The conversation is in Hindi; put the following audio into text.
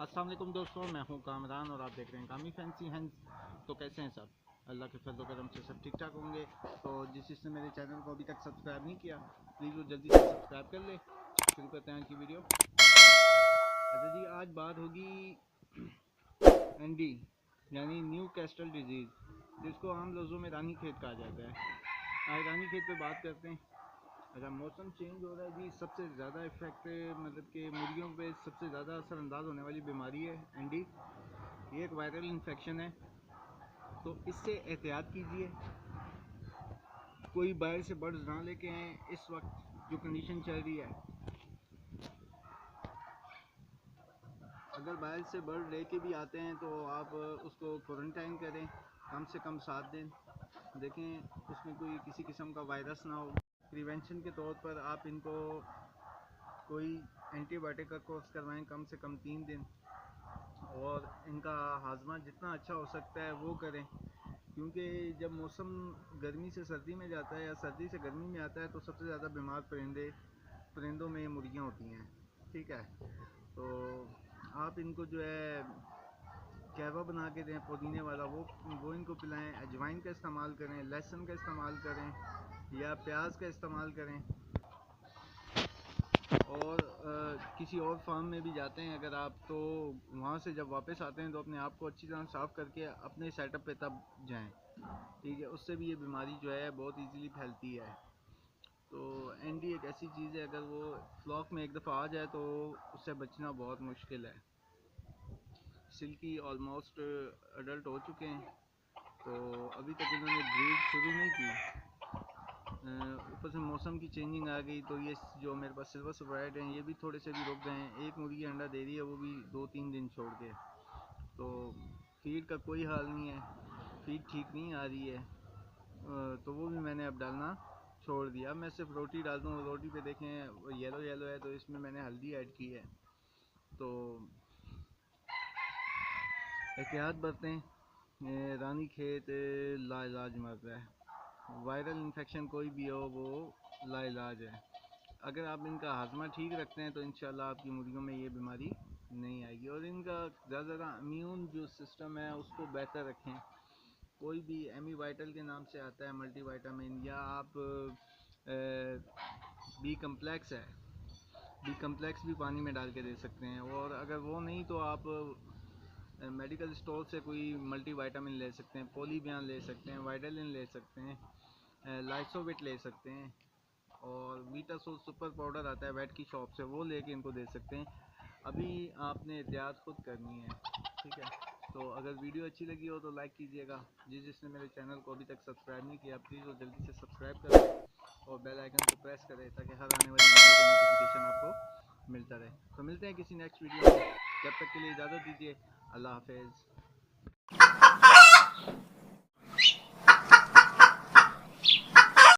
अस्सलाम वालेकुम दोस्तों, मैं हूं कामरान और आप देख रहे हैं कामी फैंसी हैंड्स। तो कैसे हैं सब? अल्लाह के फजल करम से सब ठीक ठाक होंगे। तो जिसने मेरे चैनल को अभी तक सब्सक्राइब नहीं किया, प्लीज़ वो जल्दी से सब्सक्राइब कर ले। शुरू करते हैं आज की वीडियो। अच्छा जी, आज बात होगी एनडी यानी न्यू कैस्टल डिजीज़, जिसको आम लफ्ज़ों में रानी खेत कहा जाता है। आज रानी खेत पे बात करते हैं। अच्छा, मौसम चेंज हो रहा है जी, सबसे ज़्यादा इफ़ेक्ट मतलब कि मुर्गियों पे सबसे ज़्यादा असरअंदाज होने वाली बीमारी है एनडी। ये एक वायरल इन्फेक्शन है, तो इससे एहतियात कीजिए। कोई बाहर से बर्ड्स ना लेके आएँ। इस वक्त जो कंडीशन चल रही है, अगर बाहर से बर्ड लेके भी आते हैं तो आप उसको क्वारंटाइन करें कम से कम 7 दिन। देखें उसमें कोई किसी किस्म का वायरस ना हो। प्रिवेंशन के तौर पर आप इनको कोई एंटीबायोटिक का कोर्स करवाएं कम से कम 3 दिन, और इनका हाजमा जितना अच्छा हो सकता है वो करें, क्योंकि जब मौसम गर्मी से सर्दी में जाता है या सर्दी से गर्मी में आता है तो सबसे ज़्यादा बीमार परिंदों में मुर्गियाँ होती हैं। ठीक है, तो आप इनको जो है कहवा बना के दें पुदीने वाला, वो इनको पिलाएं। अजवाइन का इस्तेमाल करें, लहसुन का इस्तेमाल करें या प्याज का इस्तेमाल करें। और किसी और फार्म में भी जाते हैं अगर आप, तो वहाँ से जब वापस आते हैं तो अपने आप को अच्छी तरह साफ़ करके अपने सेटअप पे तब जाएं। ठीक है, उससे भी ये बीमारी जो है बहुत इजीली फैलती है। तो एनडी एक ऐसी चीज़ है, अगर वो फ्लॉक में एक दफ़ा आ जाए तो उससे बचना बहुत मुश्किल है। सिल्की ऑलमोस्ट अडल्ट हो चुके हैं, तो अभी तक इन्होंने ब्रीड शुरू नहीं की। ऊपर से मौसम की चेंजिंग आ गई, तो ये जो मेरे पास सिल्वर स्प्राइट हैं ये भी थोड़े से भी रुक गए हैं। एक मुर्गी अंडा दे रही है, वो भी 2-3 दिन छोड़ के। तो फीड का कोई हाल नहीं है, फीड ठीक नहीं आ रही है, तो वो भी मैंने अब डालना छोड़ दिया। मैं सिर्फ रोटी डालता हूँ। रोटी पे देखें येलो येलो है, तो इसमें मैंने हल्दी ऐड की है। तो एहतियात बरतें। रानी खेत लाइलाज मर रहा है। वायरल इन्फेक्शन कोई भी हो, वो लाइलाज है। अगर आप इनका हाजमा ठीक रखते हैं तो इंशाल्लाह आपकी मुर्गियों में ये बीमारी नहीं आएगी। और इनका ज़्यादा इम्यून जो सिस्टम है उसको बेहतर रखें। कोई भी एमी वाइटल के नाम से आता है मल्टीविटामिन, या आप बी कम्प्लेक्स है, बी कम्प्लेक्स भी पानी में डाल के दे सकते हैं। और अगर वो नहीं तो आप मेडिकल स्टोर से कोई मल्टीविटामिन ले सकते हैं, पोलीबियान ले सकते हैं, वाइटालिन ले सकते हैं, लाइसोविट ले सकते हैं, और वीटासोल सुपर पाउडर आता है वेट की शॉप से, वो लेके इनको दे सकते हैं। अभी आपने एहतियात खुद करनी है। ठीक है, तो अगर वीडियो अच्छी लगी हो तो लाइक कीजिएगा। जिसने मेरे चैनल को अभी तक सब्सक्राइब नहीं किया, प्लीज़ वो जल्दी से सब्सक्राइब करें और बेल आइकन को प्रेस करें, ताकि हर आने वाली वीडियो का नोटिफिकेशन आपको मिलता रहे। तो मिलते हैं किसी नेक्स्ट वीडियो में, जब तक के लिए इजाज़त दीजिए। अल्लाह हाफिज़।